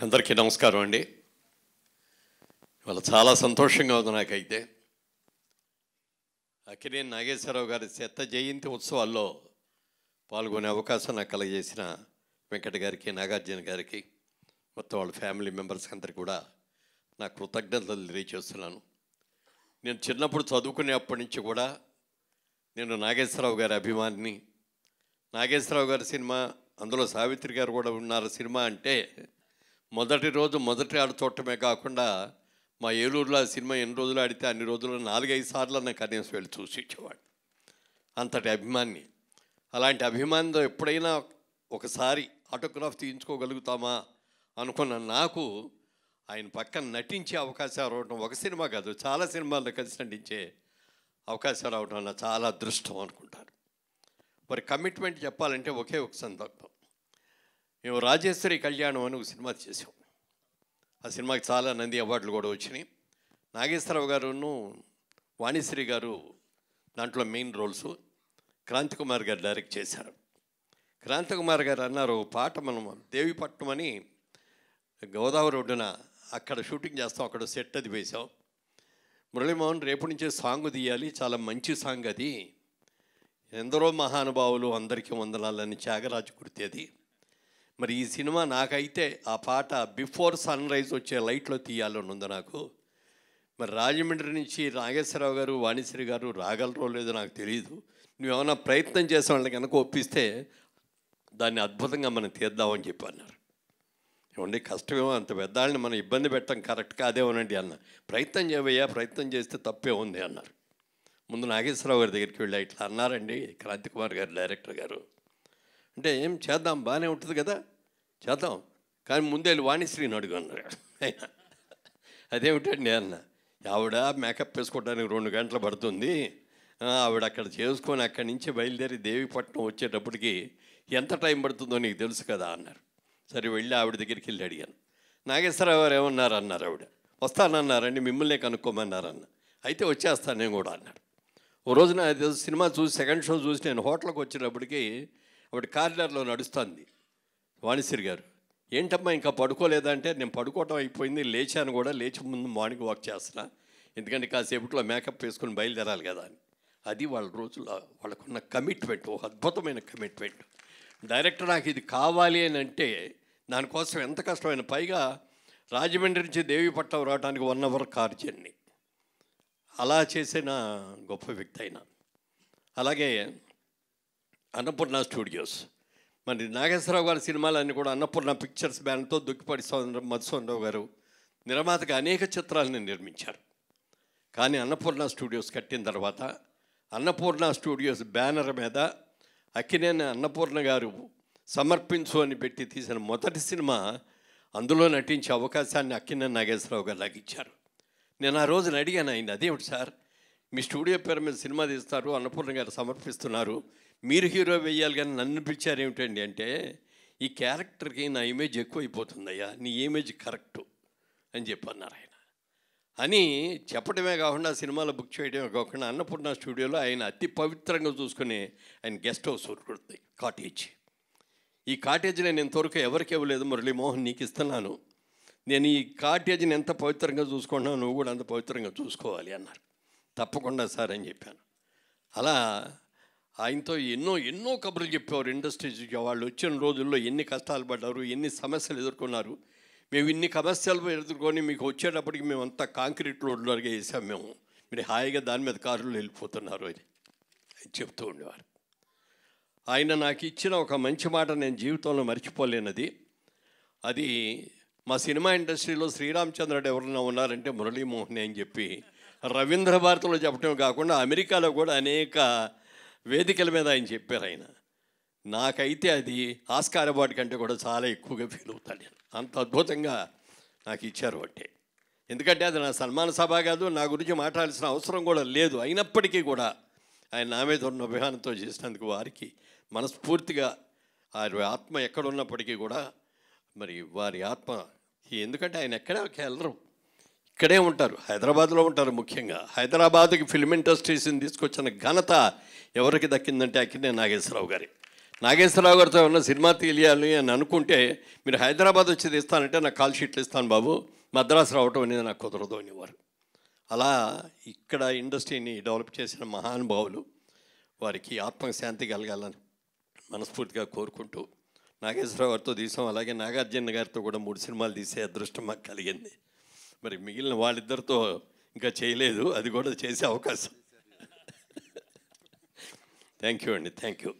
అందరికీ నమస్కారం అండి. ఇవాళ చాలా సంతోషంగా ఉంది నాకైతే. అక్కినేని నాగేశ్వరరావు గారి శత జయంతి ఉత్సవాల్లో పాల్గొనే అవకాశం నాకు కలగజేసిన వెంకట గారికి, నాగార్జున గారికి, మొత్తం వాళ్ళ ఫ్యామిలీ మెంబర్స్కి అందరికీ కూడా నా కృతజ్ఞతలు తెలియజేస్తున్నాను. నేను చిన్నప్పుడు చదువుకునేప్పటి నుంచి కూడా నేను నాగేశ్వరరావు గారి అభిమానిని. నాగేశ్వరరావు గారి సినిమా, అందులో సావిత్రి గారు కూడా ఉన్నారు సినిమా అంటే మొదటి రోజు మొదటి ఆడు చూడటమే కాకుండా మా ఏలూరులో సినిమా ఎన్ని రోజులు ఆడితే అన్ని రోజులు 4-5 సార్లు నాకు కనీసం వెళ్ళి చూసి ఇచ్చేవాడు. అంతటి అభిమాని. అలాంటి అభిమానితో ఎప్పుడైనా ఒకసారి ఆటోగ్రాఫ్ తీయించుకోగలుగుతామా అనుకున్న నాకు ఆయన పక్కన నటించే అవకాశాలు రావడం, ఒక సినిమా కాదు చాలా సినిమాల్లో కలిసి నటించే అవకాశాలు రావడం నా చాలా అదృష్టం అనుకుంటాను. మరి కమిట్మెంట్ చెప్పాలంటే ఒకే ఒక సందర్భం. మేము రాజేశ్వరి కళ్యాణం అని ఒక సినిమా చేసాం. ఆ సినిమాకి చాలా నంది అవార్డులు కూడా వచ్చినాయి. నాగేశ్వరరావు గారును వాణిశ్రీ గారు దాంట్లో మెయిన్ రోల్స్, క్రాంతి కుమార్ గారు డైరెక్ట్ చేశారు. క్రాంతి కుమార్ గారు అన్నారు, పాట మనం దేవిపట్నం అని గోదావరి ఒడ్డున అక్కడ షూటింగ్ చేస్తాం, అక్కడ సెట్ అది వేసాం. మురళీమోహన్ రేపు నుంచే సాంగ్ తీయాలి, చాలా మంచి సాంగ్ అది, ఎందరో మహానుభావులు అందరికీ వందనాలని త్యాగరాజు గుర్తి అది. మరి ఈ సినిమా నాకైతే ఆ పాట బిఫోర్ సన్ రైజ్ వచ్చే లైట్లో తీయాలని ఉంది నాకు. మరి రాజమండ్రి నుంచి నాగేశ్వరరావు గారు, వాణిశ్రీ గారు రాగలరో లేదో నాకు తెలియదు. నువ్వేమైనా ప్రయత్నం చేసే వాళ్ళని కనుక ఒప్పిస్తే దాన్ని అద్భుతంగా మనం తీద్దామని చెప్పి అన్నారు. ఏమండి కష్టమేమో, అంత పెద్దాళ్ళని మనం ఇబ్బంది పెట్టడం కరెక్ట్ కాదేమోనండి అన్న. ప్రయత్నం చేయవయ్యా, ప్రయత్నం చేస్తే తప్పే ఉంది అన్నారు. ముందు నాగేశ్వరరావు గారి దగ్గరికి వెళ్ళి ఇట్లా అన్నారండి క్రాంతి కుమార్ గారు డైరెక్టర్ గారు అంటే, ఏం చేద్దాం బాగానే ఉంటుంది కదా, చేద్దాం, కానీ ముందే వాణిశ్రీని అడుగు అన్నారు ఆయన. అదేమిటండి అన్న, ఆవిడ మేకప్ వేసుకోవడానికి 2 గంటలు పడుతుంది, ఆవిడ అక్కడ చేసుకొని అక్కడి నుంచి బయలుదేరి దేవిపట్నం వచ్చేటప్పటికి ఎంత టైం పడుతుందో నీకు తెలుసు కదా అన్నారు. సరే వెళ్ళి ఆవిడ దగ్గరికి వెళ్ళి అడిగాను. నాగేశ్వరరావు గారు ఏమన్నారు అన్నారు, ఆవిడ వస్తానన్నారండి, మిమ్మల్నే కనుక్కోమన్నారన్న. అయితే వచ్చేస్తాను నేను కూడా అన్నారు. ఓ రోజున సినిమా చూసి సెకండ్ షో చూసి నేను హోటల్కి వచ్చినప్పటికీ ఆవిడ కారిడార్లో నడుస్తుంది. వాణిశ్రీ గారు, ఏంటమ్మా ఇంకా పడుకోలేదంటే, నేను పడుకోవటం అయిపోయింది, లేచాను కూడా, లేచి ముందు మార్నింగ్ వాక్ చేస్తున్నా, ఎందుకంటే కాసేపట్లో మేకప్ వేసుకొని బయలుదేరాలి కదా అని. అది వాళ్ళ రోజుల్లో వాళ్ళకున్న కమిట్మెంట్, ఒక అద్భుతమైన కమిట్మెంట్. డైరెక్టర్ నాకు ఇది కావాలి అని అంటే దానికోసం ఎంత కష్టమైన, పైగా రాజమండ్రి నుంచి దేవీపట్నం రావడానికి 1 అవర్ కార్ జర్నీ. అలా చేసిన గొప్ప వ్యక్తి అయినా. అలాగే అన్నపూర్ణ స్టూడియోస్, మరి నాగేశ్వరరావు గారి సినిమాలన్నీ కూడా అన్నపూర్ణ పిక్చర్స్ బ్యానర్తో దుక్కిపాటి మధుసూదనరావు గారు నిర్మాతగా అనేక చిత్రాలను నిర్మించారు. కానీ అన్నపూర్ణ స్టూడియోస్ కట్టిన తర్వాత అన్నపూర్ణ స్టూడియోస్ బ్యానర్ మీద అక్కినేని అన్నపూర్ణ గారు సమర్పించు అని పెట్టి తీసిన మొదటి సినిమా, అందులో నటించే అవకాశాన్ని అక్కినేని నాగేశ్వరరావు గారు నాకు ఇచ్చారు. నేను ఆ రోజున అడిగాను ఆయన, అదేమిటి సార్ మీ స్టూడియో పేరు మీద సినిమా తీస్తారు, అన్నపూర్ణ గారు సమర్పిస్తున్నారు, మీరు హీరో వేయాలి కానీ నన్ను పిలిచారు ఏమిటండి అంటే, ఈ క్యారెక్టర్కి నా ఇమేజ్ ఎక్కువైపోతుందయ్యా, నీ ఇమేజ్ కరెక్టు అని చెప్పన్నారు ఆయన. అని చెప్పడమే కాకుండా సినిమాలో బుక్ చేయడమే కాకుండా అన్నపూర్ణ స్టూడియోలో ఆయన అతి పవిత్రంగా చూసుకునే ఆయన గెస్ట్ హౌస్ ఉంటుంది, కాటేజ్. ఈ కాటేజ్ నేను ఇంతవరకు ఎవరికి ఇవ్వలేదు, మురళీమోహన్ నీకు ఇస్తున్నాను, నేను ఈ కాటేజ్ని ఎంత పవిత్రంగా చూసుకుంటున్నావు, నువ్వు కూడా అంత పవిత్రంగా చూసుకోవాలి అన్నారు. తప్పకుండా సార్ అని చెప్పాను. అలా ఆయనతో ఎన్నో ఎన్నో కబుర్లు చెప్పేవారు. ఇండస్ట్రీస్ వాళ్ళు వచ్చిన రోజుల్లో ఎన్ని కష్టాలు పడ్డారు, ఎన్ని సమస్యలు ఎదుర్కొన్నారు, మేము ఇన్ని సమస్యలు ఎదుర్కొని మీకు వచ్చేటప్పటికి మేము అంతా కాంక్రీట్ రోడ్లోగా వేసాం, మేము మీరు హాయిగా దాని మీద కారులో వెళ్ళిపోతున్నారు అని చెప్తూ ఉండేవారు. ఆయన నాకు ఇచ్చిన ఒక మంచి మాట నేను జీవితంలో మర్చిపోలేనది. అది మా సినిమా ఇండస్ట్రీలో శ్రీరామచంద్రుడు ఎవరన్నా ఉన్నారంటే మురళీమోహన్ అని చెప్పి రవీంద్ర భారతిలో చెప్పడం కాకుండా అమెరికాలో కూడా అనేక వేదికల మీద ఆయన చెప్పారు. ఆయన నాకైతే అది ఆస్కార్ అవార్డు కంటే కూడా చాలా ఎక్కువగా ఫీల్ అవుతాను నేను, అంత అద్భుతంగా నాకు ఇచ్చారు అంటే. ఎందుకంటే అది నా సన్మాన సభ కాదు, నా గురించి మాట్లాడాల్సిన అవసరం కూడా లేదు, అయినప్పటికీ కూడా ఆయన నా మీద ఉన్న అభిమానంతో చేసినందుకు వారికి మనస్ఫూర్తిగా వారి ఆత్మ ఎక్కడున్నప్పటికీ కూడా మరి వారి ఆత్మ, ఎందుకంటే ఆయన ఎక్కడే వెళ్ళరు, ఇక్కడే ఉంటారు, హైదరాబాద్లో ఉంటారు. ముఖ్యంగా హైదరాబాద్కి ఫిల్మ్ ఇండస్ట్రీస్ని తీసుకొచ్చిన ఘనత ఎవరికి దక్కిందంటే అక్కినేని నాగేశ్వరరావు గారి. నాగేశ్వరరావు గారితో ఏమన్నా సినిమా తీయాలి అని అనుకుంటే మీరు హైదరాబాద్ వచ్చి తీస్తానంటే నాకు కాల్ షీట్లు ఇస్తాను బాబు, మద్రాసు రావటం అనేది నాకు కుదరదు అనేవారు. అలా ఇక్కడ ఇండస్ట్రీని డెవలప్ చేసిన మహానుభావులు, వారికి ఆత్మశాంతి కలగాలని మనస్ఫూర్తిగా కోరుకుంటూ నాగేశ్వరరావు గారితో తీసాం. అలాగే నాగార్జున గారితో కూడా 3 సినిమాలు తీసే అదృష్టం మాకు కలిగింది. మరి మిగిలిన వాళ్ళిద్దరితో ఇంకా చేయలేదు, అది కూడా చేసే అవకాశం. థ్యాంక్ యూ అండి, థ్యాంక్ యూ.